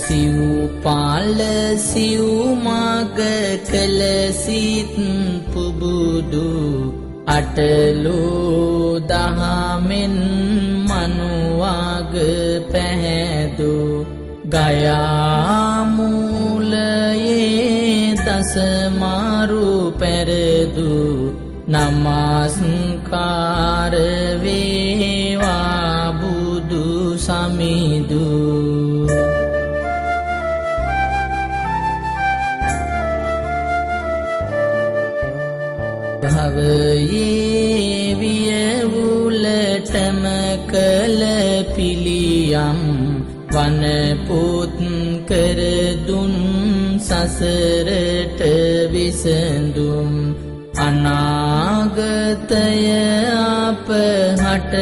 සිව්පාල සිව්මාග කළ සිත් පුබුදු අටලෝ දහමෙන් මනුවාග පැහැදු ගයාමූලයේ දසමාරු පැරදු නමස්කාර වේවා බුදු සමිදු භවයේ වියවුලටම කළ පිළියම් වනපොත් කර දුන් සසරට විසඳුම් අනාගතය අප හට